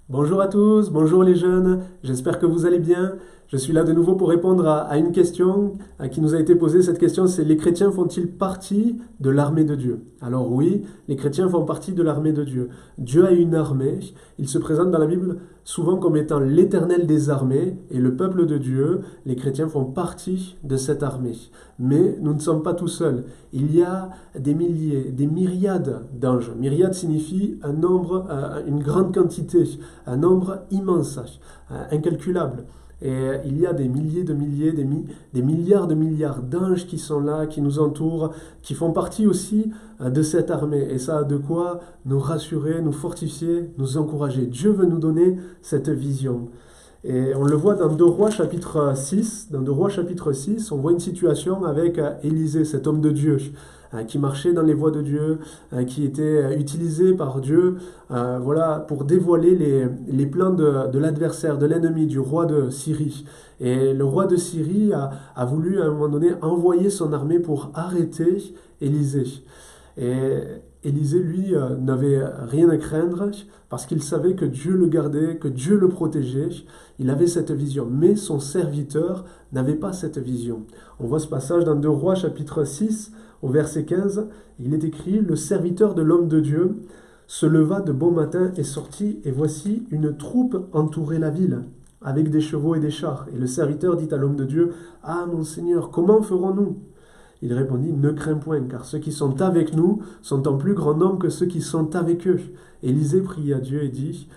Bonjour à tous, bonjour les jeunes, j'espère que vous allez bien. Je suis là de nouveau pour répondre à une question qui nous a été posée. Cette question, c'est: les chrétiens font-ils partie de l'armée de Dieu? Alors oui, les chrétiens font partie de l'armée de Dieu. Dieu a une armée, il se présente dans la Bible souvent comme étant l'Éternel des armées, et le peuple de Dieu, les chrétiens font partie de cette armée. Mais nous ne sommes pas tout seuls. Il y a des milliers, des myriades d'anges. Myriade signifie un nombre, une grande quantité, un nombre immense, incalculable. Et il y a des milliers de milliers, des milliards d'anges qui sont là, qui nous entourent, qui font partie aussi de cette armée. Et ça a de quoi nous rassurer, nous fortifier, nous encourager. Dieu veut nous donner cette vision. Et on le voit dans 2 Rois chapitre 6. Dans 2 Rois chapitre 6, on voit une situation avec Élisée, cet homme de Dieu, qui marchait dans les voies de Dieu, qui était utilisé par Dieu voilà, pour dévoiler les plans de l'adversaire, de l'ennemi, du roi de Syrie. Et le roi de Syrie a voulu à un moment donné envoyer son armée pour arrêter Élisée. Et Élisée, lui, n'avait rien à craindre parce qu'il savait que Dieu le gardait, que Dieu le protégeait. Il avait cette vision. Mais son serviteur n'avait pas cette vision. On voit ce passage dans 2 Rois chapitre 6 au verset 15. Il est écrit: le serviteur de l'homme de Dieu se leva de bon matin et sortit, et voici une troupe entourait la ville avec des chevaux et des chars. Et le serviteur dit à l'homme de Dieu: ah mon Seigneur, comment ferons-nous? Il répondit: ne crains point, car ceux qui sont avec nous sont en plus grand nombre que ceux qui sont avec eux. Élisée pria Dieu et dit: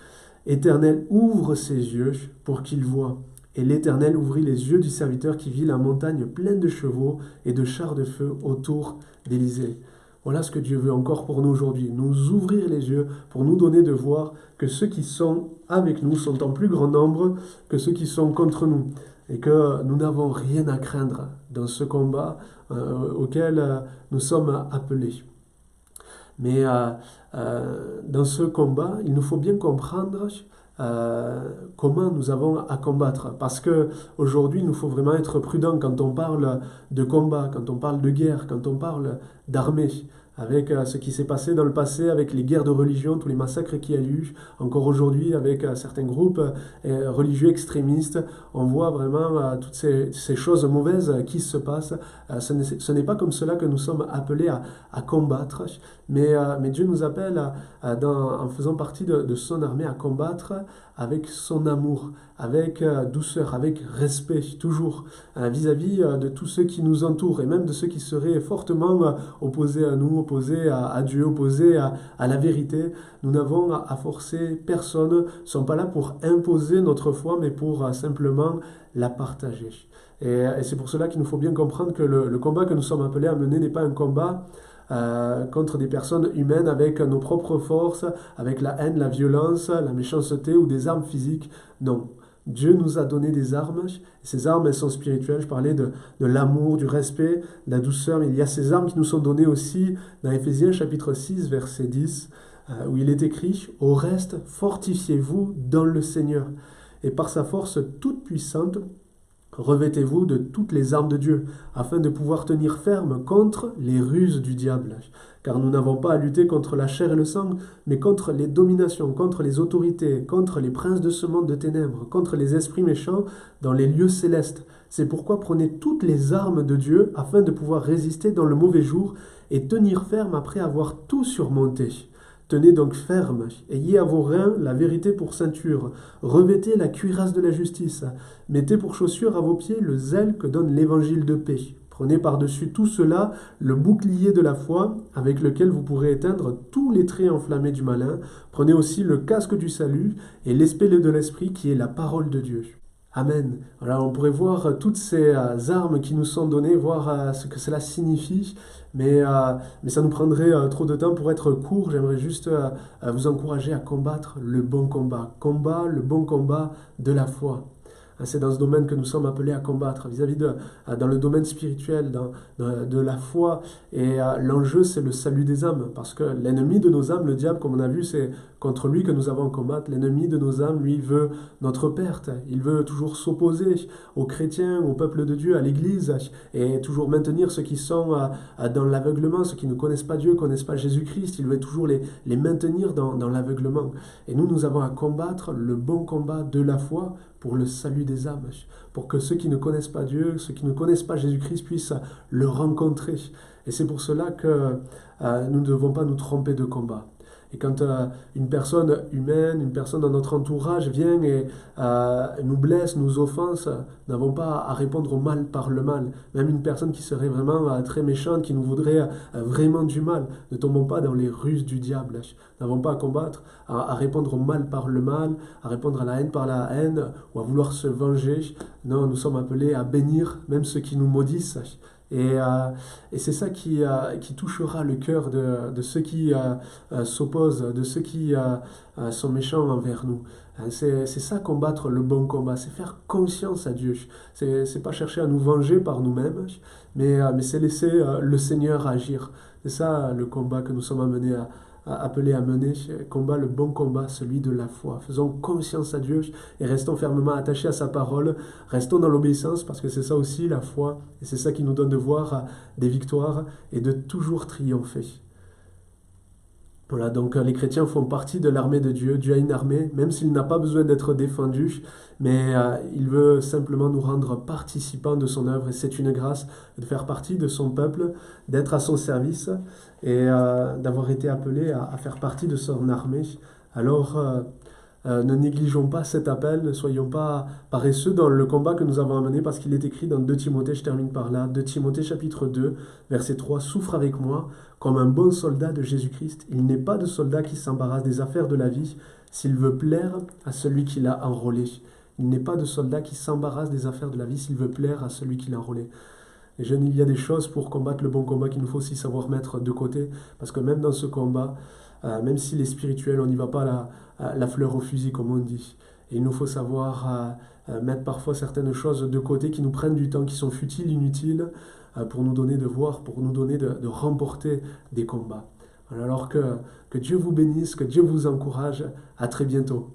Éternel, ouvre ses yeux pour qu'il voie. Et l'Éternel ouvrit les yeux du serviteur qui vit la montagne pleine de chevaux et de chars de feu autour d'Élisée. Voilà ce que Dieu veut encore pour nous aujourd'hui, nous ouvrir les yeux pour nous donner de voir que ceux qui sont avec nous sont en plus grand nombre que ceux qui sont contre nous, et que nous n'avons rien à craindre dans ce combat auquel nous sommes appelés. Mais dans ce combat, il nous faut bien comprendre comment nous avons à combattre. Parce qu'aujourd'hui, il nous faut vraiment être prudent quand on parle de combat, quand on parle de guerre, quand on parle d'armée. Avec ce qui s'est passé dans le passé, avec les guerres de religion, tous les massacres qu'il y a eu, encore aujourd'hui avec certains groupes religieux extrémistes, on voit vraiment toutes ces choses mauvaises qui se passent. Ce n'est pas comme cela que nous sommes appelés à combattre, mais Dieu nous appelle, en faisant partie de son armée, à combattre avec son amour, avec douceur, avec respect, toujours, vis-à-vis de tous ceux qui nous entourent, et même de ceux qui seraient fortement opposés à nous, opposés à Dieu, opposés à la vérité. Nous n'avons à forcer personne, nous ne sommes pas là pour imposer notre foi, mais pour simplement la partager. Et c'est pour cela qu'il nous faut bien comprendre que le combat que nous sommes appelés à mener n'est pas un combat contre des personnes humaines avec nos propres forces, avec la haine, la violence, la méchanceté ou des armes physiques. Non. Dieu nous a donné des armes, et ces armes, elles sont spirituelles. Je parlais de l'amour, du respect, de la douceur, mais il y a ces armes qui nous sont données aussi dans Éphésiens chapitre 6, verset 10, où il est écrit: « Au reste, fortifiez-vous dans le Seigneur, et par sa force toute puissante, revêtez-vous de toutes les armes de Dieu, afin de pouvoir tenir ferme contre les ruses du diable. Car nous n'avons pas à lutter contre la chair et le sang, mais contre les dominations, contre les autorités, contre les princes de ce monde de ténèbres, contre les esprits méchants dans les lieux célestes. C'est pourquoi prenez toutes les armes de Dieu, afin de pouvoir résister dans le mauvais jour et tenir ferme après avoir tout surmonté. Tenez donc ferme, ayez à vos reins la vérité pour ceinture, revêtez la cuirasse de la justice, mettez pour chaussure à vos pieds le zèle que donne l'évangile de paix. Prenez par-dessus tout cela le bouclier de la foi, avec lequel vous pourrez éteindre tous les traits enflammés du malin. Prenez aussi le casque du salut et l'espée de l'esprit qui est la parole de Dieu. Amen. Alors on pourrait voir toutes ces armes qui nous sont données, voir ce que cela signifie, mais ça nous prendrait trop de temps pour être court. J'aimerais juste vous encourager à combattre le bon combat. Le bon combat de la foi. C'est dans ce domaine que nous sommes appelés à combattre, dans le domaine spirituel, de la foi. Et l'enjeu, c'est le salut des âmes. Parce que l'ennemi de nos âmes, le diable, comme on a vu, c'est contre lui que nous avons à combattre. L'ennemi de nos âmes, lui, veut notre perte. Il veut toujours s'opposer aux chrétiens, au peuple de Dieu, à l'Église, et toujours maintenir ceux qui sont dans l'aveuglement, ceux qui ne connaissent pas Dieu, ne connaissent pas Jésus-Christ. Il veut toujours les maintenir dans l'aveuglement. Et nous avons à combattre le bon combat de la foi pour le salut des âmes, pour que ceux qui ne connaissent pas Dieu, ceux qui ne connaissent pas Jésus-Christ puissent le rencontrer. Et c'est pour cela que nous ne devons pas nous tromper de combat. Et quand une personne humaine, une personne dans notre entourage vient et nous blesse, nous offense, nous n'avons pas à répondre au mal par le mal. Même une personne qui serait vraiment très méchante, qui nous voudrait vraiment du mal, ne tombons pas dans les ruses du diable. Nous n'avons pas à combattre, à répondre au mal par le mal, à répondre à la haine par la haine, ou à vouloir se venger. Non, nous sommes appelés à bénir même ceux qui nous maudissent. Et c'est ça qui touchera le cœur de ceux qui s'opposent, de ceux qui sont méchants envers nous. C'est ça combattre le bon combat, c'est faire confiance à Dieu. C'est pas chercher à nous venger par nous-mêmes, mais c'est laisser le Seigneur agir. C'est ça le combat que nous sommes appelés à mener, combat, le bon combat, celui de la foi. Faisons confiance à Dieu et restons fermement attachés à sa parole. Restons dans l'obéissance parce que c'est ça aussi la foi et c'est ça qui nous donne de voir des victoires et de toujours triompher. Voilà, donc les chrétiens font partie de l'armée de Dieu. Dieu a une armée, même s'il n'a pas besoin d'être défendu, mais il veut simplement nous rendre participants de son œuvre et c'est une grâce de faire partie de son peuple, d'être à son service et d'avoir été appelé à faire partie de son armée. Alors ne négligeons pas cet appel, ne soyons pas paresseux dans le combat que nous avons à mener parce qu'il est écrit dans 2 Timothée, je termine par là, 2 Timothée chapitre 2, verset 3, « Souffre avec moi comme un bon soldat de Jésus-Christ. Il n'est pas de soldat qui s'embarrasse des affaires de la vie s'il veut plaire à celui qui l'a enrôlé. » Il n'est pas de soldat qui s'embarrasse des affaires de la vie s'il veut plaire à celui qui l'a enrôlé. Les jeunes, il y a des choses pour combattre le bon combat qu'il nous faut aussi savoir mettre de côté, parce que même dans ce combat, même s'il est spirituel, on n'y va pas la fleur au fusil, comme on dit. Et il nous faut savoir mettre parfois certaines choses de côté qui nous prennent du temps, qui sont futiles, inutiles, pour nous donner de voir, pour nous donner de remporter des combats. Alors que Dieu vous bénisse, que Dieu vous encourage. À très bientôt.